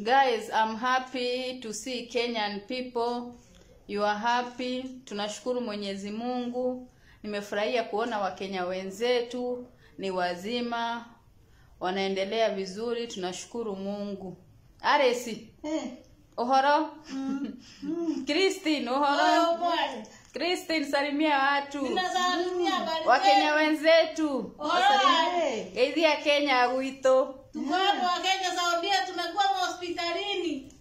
Guys, I'm happy to see Kenyan people. You are happy. Tunashukuru Mwenyezi Mungu. Nimefurahia kuona Wakenya wenzetu ni wazima, wanaendelea vizuri. Tunashukuru Mungu. Aresi. Ohoro. Christine, ohoro. Christine, salimia watu. Wakenya wenzetu. Eidhia Kenya agwito. Tukano wa Kenya Saudia tumekuwa hospitalini.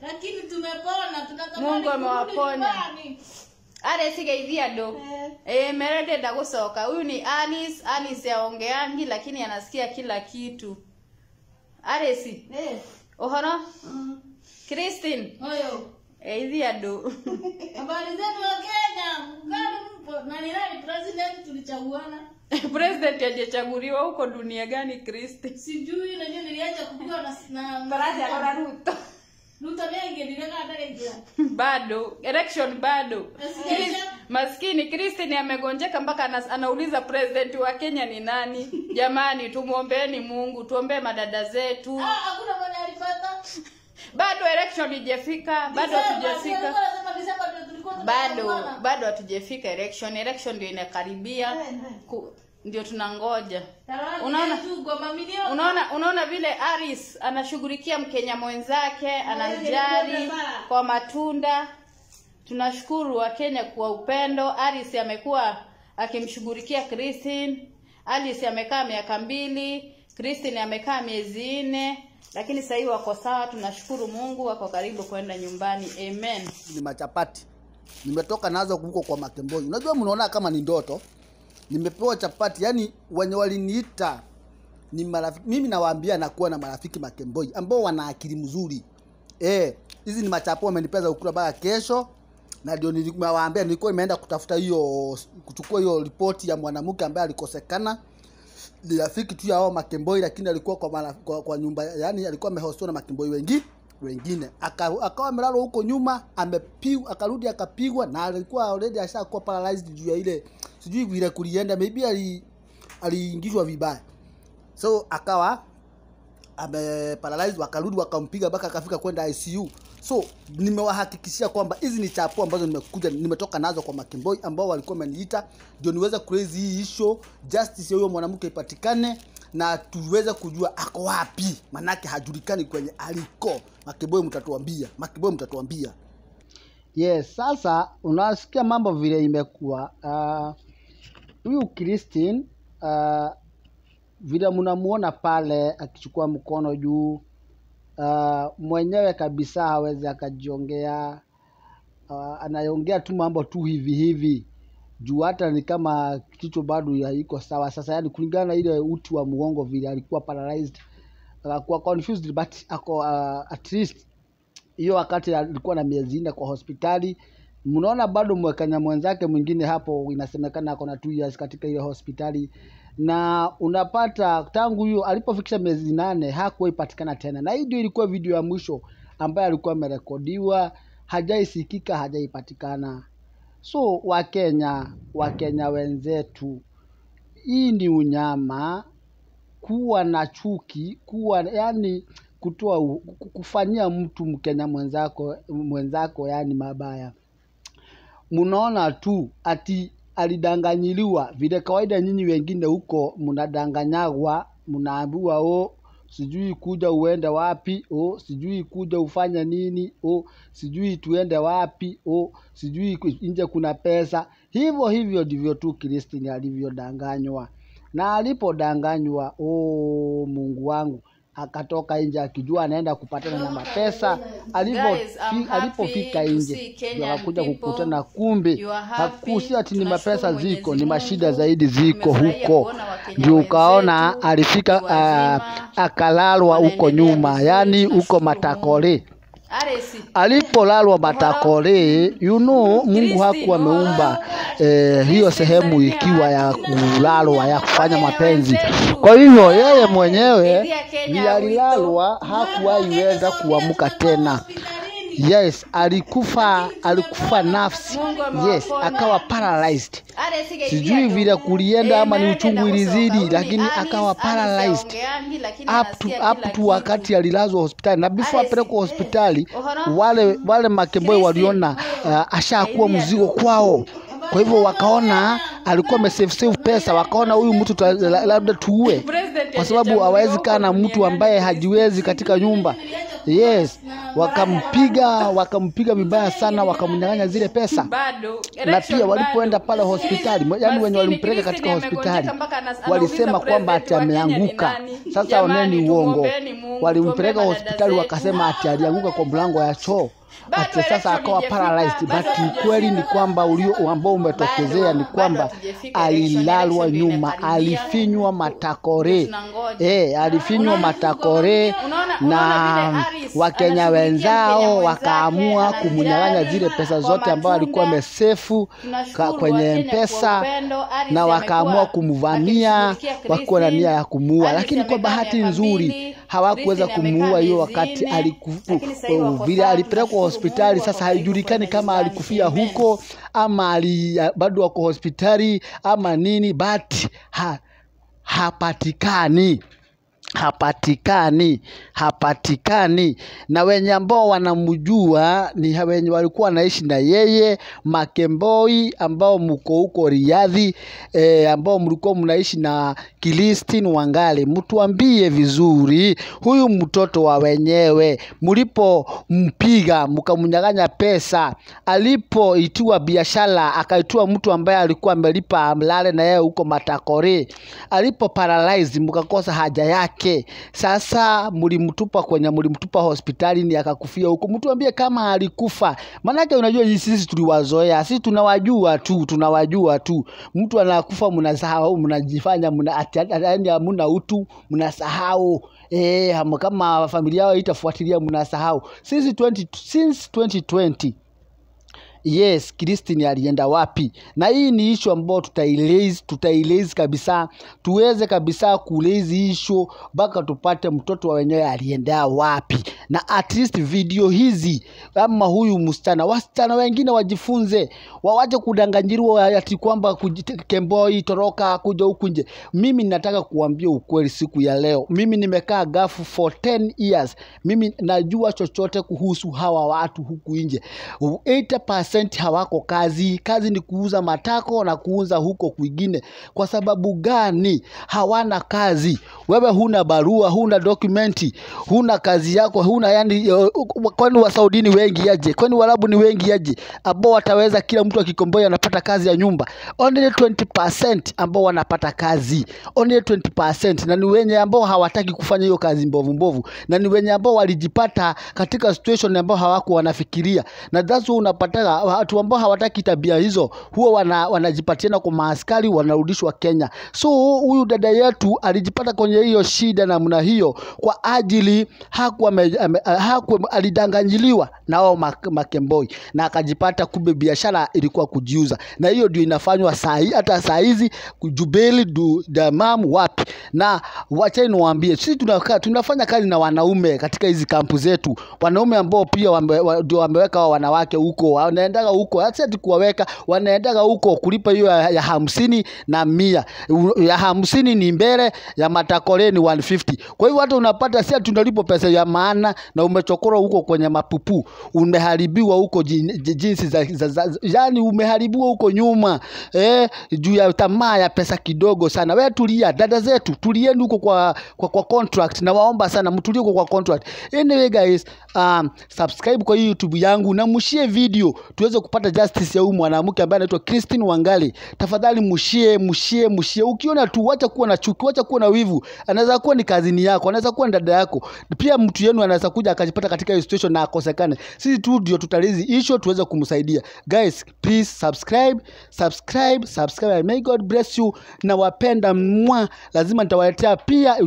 Lakini tumepona, tunatamani Mungu amewaponya. Aresi geithia ndo. Merede ndagusoka. Huyu ni Alice. Alice yaongeangi lakini anasikia kila kitu. Aresi. Ohoro. Christine. Oyo. Eidhia ndo. Habari zenu wa Kenya. Ngani mpo? Nani president tulichaguana? President hajachaguliwa huko dunia gani Christine? Sijui na nini niliacha kupiwa na Baraza la Ruto. Ruto mengi nileka ataingia. Bado, election bado. Maskini Christine amegonjeka mpaka anauliza president wa Kenya ni nani? Jamani, tumuombeeni Mungu, tuombe madada zetu. Hakuna mwenye alipata. Bado election ijefika, bado hatujafika. Bado hatujafika election. Election ndio inakaribia. Ndio tunangoja. Unaona vile Aris anashughulikia Mkenya mwenzake, anamjali kwa matunda. Tunashukuru wa Kenya kwa upendo. Aris amekuwa akimshughulikia Christine. Alice amekaa miaka 2, Christine amekaa miezi 4. Lakini sasa hivi wako sawa, tunashukuru Mungu, wako karibu kwenda nyumbani. Amen. Ni machapati. Nimetoka nazo huko kwa Makemboi. Unajua mnaona kama ni ndoto. Nimepewa chapati, yani wenye waliniita ni marafiki. Mimi nawaambia nakuwa na marafiki Makemboi ambao wana akili mzuri. Hizi ni machapo wamenipeza ukula baka kesho. Na ndio niliwaambia nilikuwa nimeenda kutafuta kuchukua hiyo ripoti ya mwanamke ambaye alikosekana. Ni rafiki tu yao Makemboi lakini alikuwa kwa nyumba, yani alikuwa amehostiwa na Makemboi wengine. Akawa amelala huko nyuma, amepigwa, akarudi akapigwa na alikuwa already ashakuwa paralyzed juu ya ile sijui vile kulienda, maybe aliingizwa vibaya. So akawa paralyzed, wakarudi wakampiga mpaka akafika kwenda ICU. So nimewahakikishia kwamba hizi ni chapo ambazo nimetoka nazo kwa Makemboi ambao walikuwa wameniita ndio niweze crazy hii issue, justice huyo mwanamke ipatikane na tuweze kujua ako wapi, manake hajulikani kwenye aliko. Makemboi mtatuambia. Yes, sasa unasikia mambo vile imekuwa. Huyu Christine vile mnamuona pale akichukua mkono juu, mwenyewe kabisa hawezi akajiongea. Anaongea tu mambo tu hivi juu hata ni kama kichwa bado haiko sawa. Sasa yani kulingana na ile uti wa muongo vile alikuwa paralyzed, kwa confused, but ako at least hiyo wakati alikuwa na miezi 4 kwa hospitali. Mnaona bado mwekanya mwenzake mwingine hapo inasemekana ako na 2 years katika ile hospitali. Na unapata tangu hiyo alipofikisha miezi 8 hakuwa ipatikana tena. Na hii ndio ilikuwa video ya mwisho ambayo alikuwa amerekodiwa, hajaisikika, hajaipatikana. So Wakenya wenzetu, hii ni unyama kuwa na chuki, yani kufanyia mtu Mkenya mwenzako yani mabaya. Mnaona tu ati alidanganyiliwa vile kawaida. Nyinyi wengine huko mnadanganyagwa, mnaambiwa sijui kuja uende wapi, sijui kuja ufanya nini, sijui tuende wapi, sijui nje kuna pesa. Hivyo ndivyo tu Christine alivyodanganywa. Na alipodanganywa, Mungu wangu, akatoka nje akijua anaenda kupatana na mapesa. Alipofika nje ndio akakuja kukutana, kumbe hakusi ati ni mapesa ziko, ni mashida zaidi ziko huko. Ndio ukaona alifika akalalwa huko nyuma, yani huko Matakore. Alipolalwa Matakore, Mungu hakuwa ameumba hiyo sehemu ikiwa ya kulalwa, ya kufanya mapenzi. Kwa hivyo yeye mwenyewe alilalwa, hakuwaiweza kuamka tena. Yes, alikufa nafsi. Yes, akawa paralyzed. Sijui vile kulienda ama ni uchungu ilizidi, lakini akawa paralyzed up to wakati alilazwa hospitali. Na before apelekwa hospitali, wale Makemboi waliona ashakuwa mzigo kwao. Kwa hivyo wakaona alikuwa amesave pesa, wakaona huyu mtu labda tuue, kwa sababu hawezi kaa na mtu ambaye hajiwezi katika nyumba. Yes, wakampiga vibaya sana, wakamnyang'anya zile pesa. Na pia walipoenda pale hospitali, yani wenye walimpeleka katika hospitali walisema kwamba ati ameanguka. Sasa oneni uongo. Walimpeleka hospitali wakasema ati alianguka kwa mlango ya choo. Ati sasa akawa paralyzed, but kweli ni kwamba ambao umetokezea ni kwamba alilalwa nyuma, alifinywa matakore. Alifinywa matakore, na Wakenya wenzao wakaamua kumnyang'anya zile pesa zote ambazo alikuwa amesefu kwenye M-Pesa, na wakaamua kumvamia wakiwa na nia ya kumuua. Lakini kwa bahati nzuri hawakuweza kumuua hiyo wakati alikufa. Vile alipelekwa hospitali, sasa haijulikani kama alikufia huko ama bado wako hospitali ama nini, but hapatikani. Na wenye ambao wanamjua ni wenye walikuwa wanaishi na yeye, Makemboi ambao mko huko Riadhi, ambao mlikuwa mnaishi na Christine Wangari. Mtuambie vizuri, huyu mtoto wa wenyewe mlipompiga mkamnyang'anya pesa, alipoitiwa biashara akaitwa mtu ambaye alikuwa amelipa amlale na yeye huko matakore, alipo paralyzed mkakosa haja yake. Sasa mlimtupa hospitali ni akakufia huko. Mtuambie kama alikufa. Maana unajua sisi tuliwazoea, sisi tunawajua tu. Mtu anakufa mnasahau, mnajifanya hamna utu, mnasahau. Kama familia yao itafuatilia mnasahau. Since 2020 yes, Christine alienda wapi? Na hii ni issue ambayo tutailezi kabisa, tuweze kabisa kulezi issue mpaka tupate mtoto wa wenyewe alienda wapi. Na at least video hizi ama huyu wasichana wengine wajifunze, waache kudanganyirwa ati kwamba Kemboi toroka kuja huku nje. Mimi nataka kuambia ukweli siku ya leo. Mimi nimekaa gafu for 10 years. Mimi najua chochote kuhusu hawa watu huku nje. 80% hawako kazi ni kuuza matako na kuuza huko kwingine. Kwa sababu gani? Hawana kazi. Wewe huna barua, huna dokumenti, huna kazi yako, kwani wa Saudi ni wengi aje? Kwani Waarabu ni wengi aje ambao wataweza kila mtu akikomboa anapata kazi ya nyumba? Only 20% ambao wanapata kazi, only 20%, na ni wenye ambao hawataki kufanya hiyo kazi mbovu, na ni wenye ambao walijipata katika situation ambao hawako wanafikiria. Na that's why unapata watu ambao hawataki tabia hizo huwa wanajipatiana kwa maaskari, wanarudishwa Kenya. So huyu dada yetu alijipata kwenye hiyo shida namna hiyo kwa ajili alidanganyiliwa na wao Makemboi, na akajipata kumbe biashara ilikuwa kujiuza. Na hiyo ndio inafanywa hata saa hizi kujubeli damamu wapi. Na wacha niwaambie, sisi tunafanya kazi na wanaume katika hizi kampu zetu, wanaume ambao pia ndio wameweka wanawake huko, wanaendaga huko, hata kuwaweka, wanaendaga huko kulipa hiyo ya 50 na 100. Ya 50 ni mbele, ya matakore ni 150. Kwa hivyo hata unapata sisi tunalipo pesa ya maana, na umechokora huko kwenye mapupu, umeharibiwa huko jinsi yani umeharibiwa huko nyuma, juu ya tamaa ya pesa kidogo sana. Wewe tulia, dada zetu, tulieni huko kwa contract, na waomba sana mtulie huko kwa contract. Anyway guys, subscribe kwa YouTube yangu na mshie video tuweze kupata justice ya huyu mwanamke ambaye anaitwa Christine Wangari. Tafadhali mshie. Ukiona tu, wacha kuwa na chuki, wacha kuwa na wivu. Anaweza kuwa ni kazini yako, anaweza kuwa ni dada yako. Pia mtu yenu anaweza kuja akajipata katika hiyo situation na akosekane. Sisi tu ndio tutalizi issue tuweze kumsaidia. Guys, please subscribe. May God bless you. Na wapenda lazima nitawaletea pia